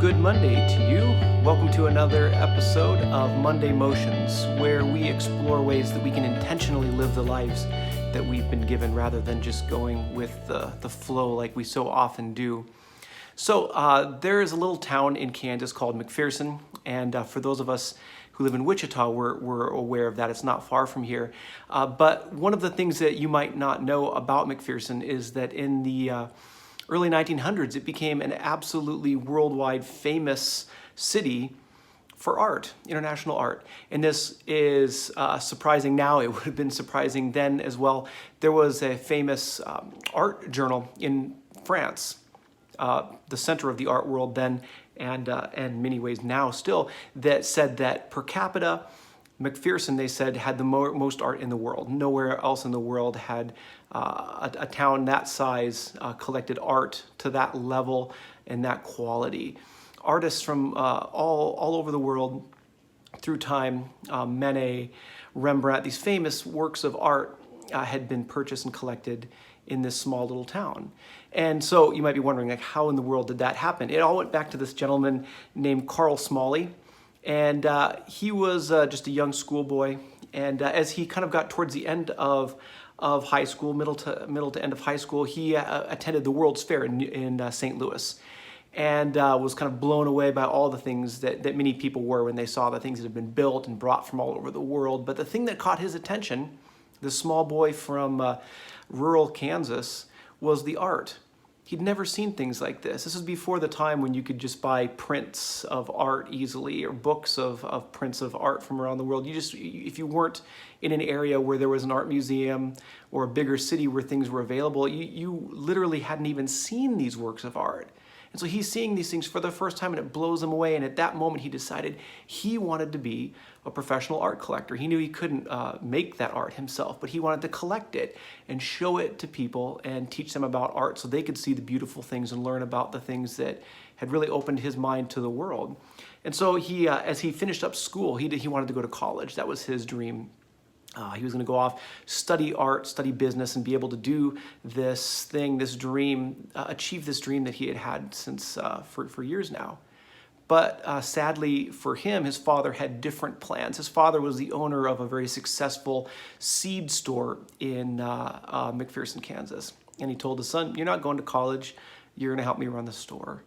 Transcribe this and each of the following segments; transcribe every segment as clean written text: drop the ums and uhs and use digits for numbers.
good Monday to you. Welcome to another episode of Monday Motions, where we explore ways that we can intentionally live the lives that we've been given rather than just going with the flow like we so often do. So there is a little town in Kansas called McPherson, and for those of us who live in Wichita, we're aware of that. It's not far from here. But one of the things that you might not know about McPherson is that in the early 1900s, it became an absolutely worldwide famous city for art, international art. And this is surprising now. It would have been surprising then as well. There was a famous art journal in France, the center of the art world then, and in many ways now still, that said that per capita, McPherson, they said, had the most art in the world. Nowhere else in the world had a town that size collected art to that level and that quality. Artists from all over the world through time, Manet, Rembrandt, these famous works of art had been purchased and collected in this small little town. And so you might be wondering, like, how in the world did that happen? It all went back to this gentleman named Smalley. And he was just a young schoolboy. And as he kind of got towards the end of high school, middle to end of high school, he attended the World's Fair in St. Louis, and was kind of blown away by all the things that many people were when they saw the things that had been built and brought from all over the world. But the thing that caught his attention, this small boy from rural Kansas, was the art. He'd never seen things like this. This was before the time when you could just buy prints of art easily, or books of prints of art from around the world. If you weren't in an area where there was an art museum or a bigger city where things were available, you literally hadn't even seen these works of art. And so he's seeing these things for the first time, and it blows him away. And at that moment, he decided he wanted to be a professional art collector. He knew he couldn't make that art himself, but he wanted to collect it and show it to people and teach them about art so they could see the beautiful things and learn about the things that had really opened his mind to the world. And so he, as he finished up school, he wanted to go to college. That was his dream. He was going to go off, study art, study business, and be able to do this thing, this dream, achieve this dream that he had had since for years now. But sadly for him, his father had different plans. His father was the owner of a very successful seed store in McPherson, Kansas. And he told his son, "You're not going to college. You're going to help me run the store."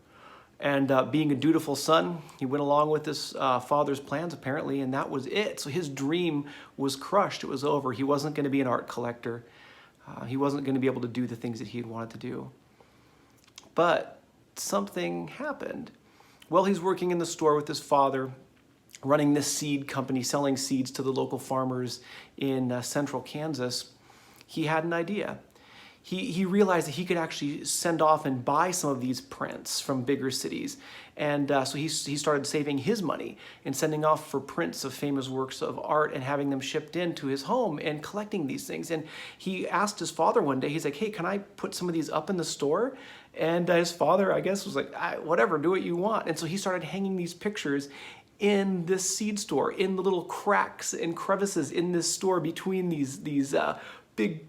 And being a dutiful son, he went along with his father's plans, apparently, and that was it. So his dream was crushed. It was over. He wasn't going to be an art collector. He wasn't going to be able to do the things that he had wanted to do. But something happened. While he's working in the store with his father, running this seed company, selling seeds to the local farmers in central Kansas, he had an idea. He realized that he could actually send off and buy some of these prints from bigger cities. And so he started saving his money and sending off for prints of famous works of art and having them shipped into his home and collecting these things. And he asked his father one day, he's like, "Hey, can I put some of these up in the store?" And his father, I guess, was like, "Whatever, do what you want." And so he started hanging these pictures in this seed store, in the little cracks and crevices in this store between these big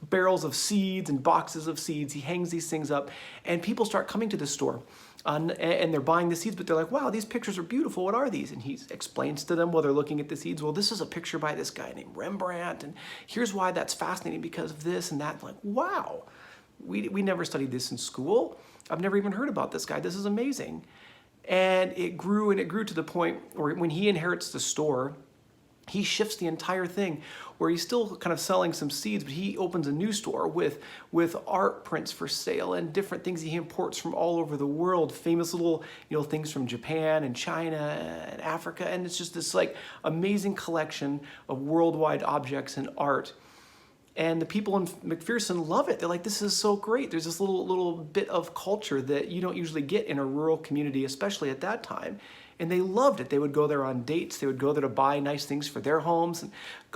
barrels of seeds and boxes of seeds. He hangs these things up, and people start coming to the store, and they're buying the seeds, but they're like, "Wow, these pictures are beautiful. What are these?" And he explains to them while they're looking at the seeds, "Well, this is a picture by this guy named Rembrandt, and here's why that's fascinating, because of this and that." Like, wow, we never studied this in school. I've never even heard about this guy. This is amazing. And it grew to the point where when he inherits the store, he shifts the entire thing, where he's still kind of selling some seeds, but he opens a new store with art prints for sale and different things he imports from all over the world, famous little things from Japan and China and Africa, and it's just this like amazing collection of worldwide objects and art. And the people in McPherson love it. They're like, "This is so great. There's this little bit of culture that you don't usually get in a rural community, especially at that time." And they loved it. They would go there on dates. They would go there to buy nice things for their homes and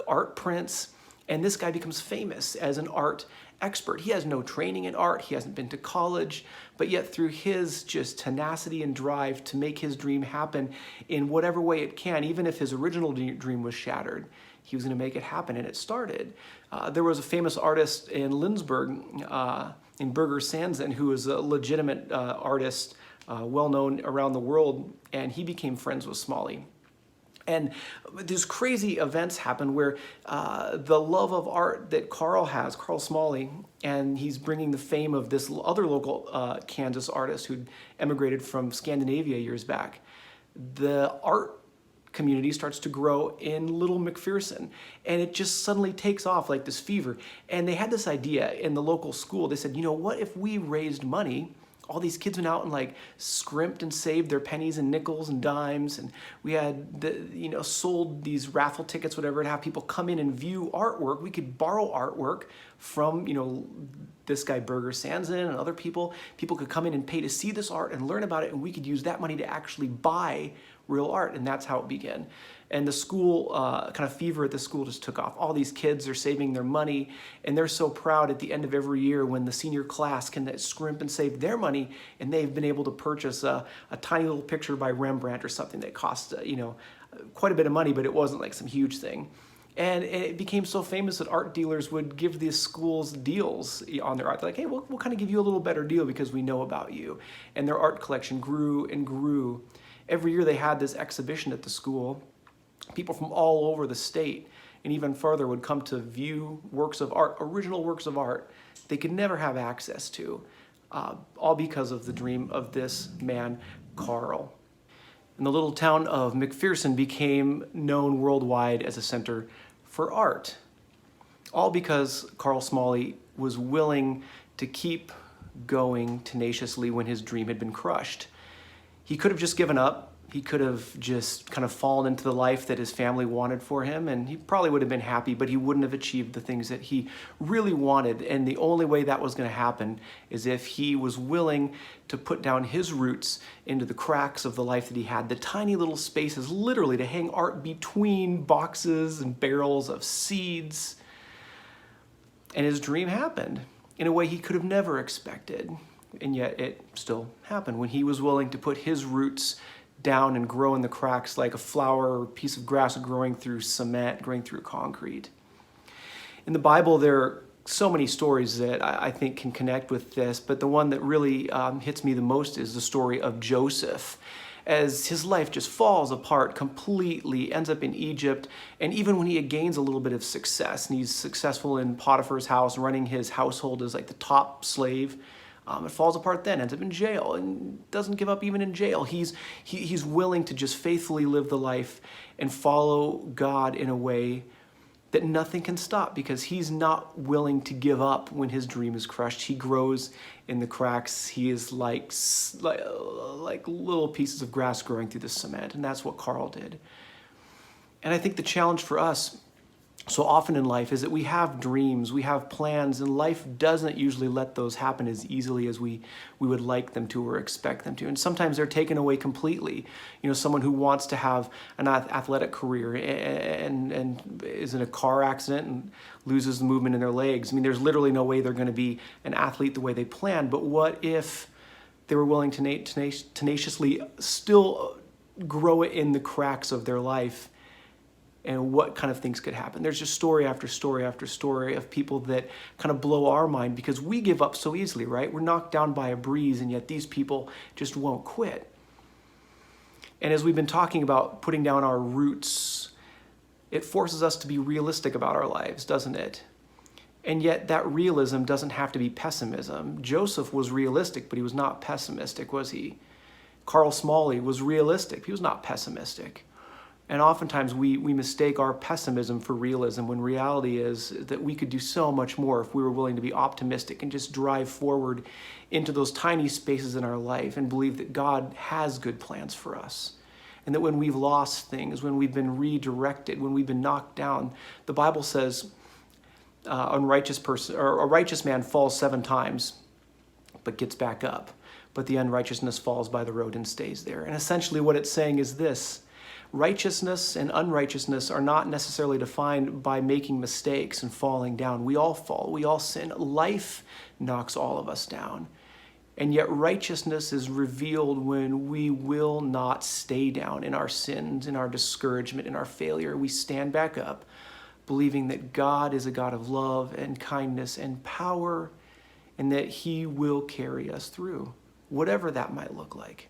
art prints. And this guy becomes famous as an art expert. He has no training in art. He hasn't been to college. But yet through his just tenacity and drive to make his dream happen in whatever way it can, even if his original dream was shattered, he was going to make it happen, and it started. There was a famous artist in Lindsberg, in Berger Sanson, who was a legitimate artist well known around the world, and he became friends with Smalley. And these crazy events happen where the love of art that Carl Smalley, and he's bringing the fame of this other local Kansas artist who'd emigrated from Scandinavia years back. The art community starts to grow in Little McPherson, and it just suddenly takes off like this fever. And they had this idea in the local school. They said, you know, what if we raised money? All these kids went out and like scrimped and saved their pennies and nickels and dimes, and we had sold these raffle tickets, whatever, to have people come in and view artwork. We could borrow artwork from this guy Berger Sanson and other people. People could come in and pay to see this art and learn about it, and we could use that money to actually buy real art. And that's how it began. And the school, kind of fever at the school just took off. All these kids are saving their money, and they're so proud at the end of every year when the senior class can scrimp and save their money, and they've been able to purchase a tiny little picture by Rembrandt or something that cost quite a bit of money, but it wasn't like some huge thing. And it became so famous that art dealers would give these schools deals on their art. They're like, hey, we'll kind of give you a little better deal because we know about you. And their art collection grew and grew. Every year they had this exhibition at the school. People from all over the state and even further would come to view works of art, original works of art they could never have access to, all because of the dream of this man, Carl. And the little town of McPherson became known worldwide as a center for art, all because Carl Smalley was willing to keep going tenaciously when his dream had been crushed. He could have just given up. He could have just kind of fallen into the life that his family wanted for him, and he probably would have been happy, but he wouldn't have achieved the things that he really wanted. And the only way that was going to happen is if he was willing to put down his roots into the cracks of the life that he had, the tiny little spaces, literally to hang art between boxes and barrels of seeds. And his dream happened in a way he could have never expected. And yet it still happened when he was willing to put his roots down and grow in the cracks like a flower or piece of grass growing through cement, growing through concrete. In the Bible, there are so many stories that I think can connect with this, but the one that really hits me the most is the story of Joseph. As his life just falls apart completely, ends up in Egypt, and even when he gains a little bit of success, and he's successful in Potiphar's house, running his household as like the top slave, it falls apart then, ends up in jail, and doesn't give up even in jail. He's willing to just faithfully live the life and follow God in a way that nothing can stop, because he's not willing to give up when his dream is crushed. He grows in the cracks. He is like little pieces of grass growing through the cement, and that's what Carl did. And I think the challenge for us so often in life is that we have dreams, we have plans, and life doesn't usually let those happen as easily as we would like them to or expect them to. And sometimes they're taken away completely. Someone who wants to have an athletic career and is in a car accident and loses the movement in their legs. I mean, there's literally no way they're going to be an athlete the way they planned. But what if they were willing to tenaciously still grow it in the cracks of their life? And what kind of things could happen? There's just story after story after story of people that kind of blow our mind, because we give up so easily, right? We're knocked down by a breeze, and yet these people just won't quit. And as we've been talking about putting down our roots, it forces us to be realistic about our lives, doesn't it? And yet that realism doesn't have to be pessimism. Joseph was realistic, but he was not pessimistic, was he? Carl Smalley was realistic. He was not pessimistic. And oftentimes we mistake our pessimism for realism, when reality is that we could do so much more if we were willing to be optimistic and just drive forward into those tiny spaces in our life and believe that God has good plans for us. And that when we've lost things, when we've been redirected, when we've been knocked down, the Bible says a righteous man falls 7 times but gets back up. But the unrighteousness falls by the road and stays there. And essentially what it's saying is this: righteousness and unrighteousness are not necessarily defined by making mistakes and falling down. We all fall. We all sin. Life knocks all of us down. And yet righteousness is revealed when we will not stay down in our sins, in our discouragement, in our failure. We stand back up, believing that God is a God of love and kindness and power, and that he will carry us through. whatever that might look like.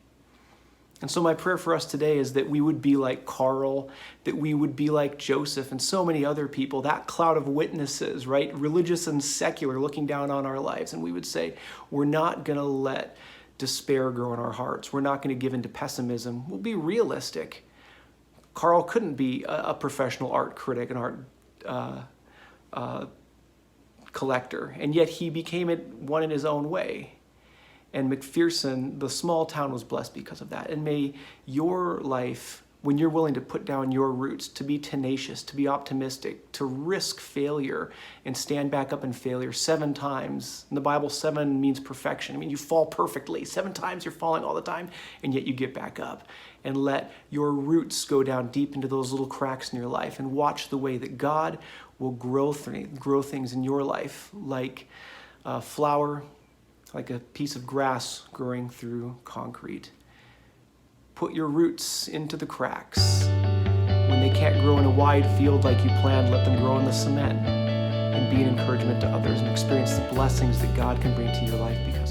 And so my prayer for us today is that we would be like Carl, that we would be like Joseph and so many other people, that cloud of witnesses, right? Religious and secular, looking down on our lives. And we would say, we're not going to let despair grow in our hearts. We're not going to give in to pessimism. We'll be realistic. Carl couldn't be a professional art critic, an art collector, and yet he became one in his own way. And McPherson, the small town, was blessed because of that. And may your life, when you're willing to put down your roots, to be tenacious, to be optimistic, to risk failure and stand back up in failure 7 times. In the Bible, 7 means perfection. I mean, you fall perfectly. 7 times you're falling all the time, and yet you get back up. And let your roots go down deep into those little cracks in your life, and watch the way that God will grow things in your life, like a flower, like a piece of grass growing through concrete. Put your roots into the cracks. When they can't grow in a wide field like you planned, let them grow in the cement, and be an encouragement to others and experience the blessings that God can bring to your life because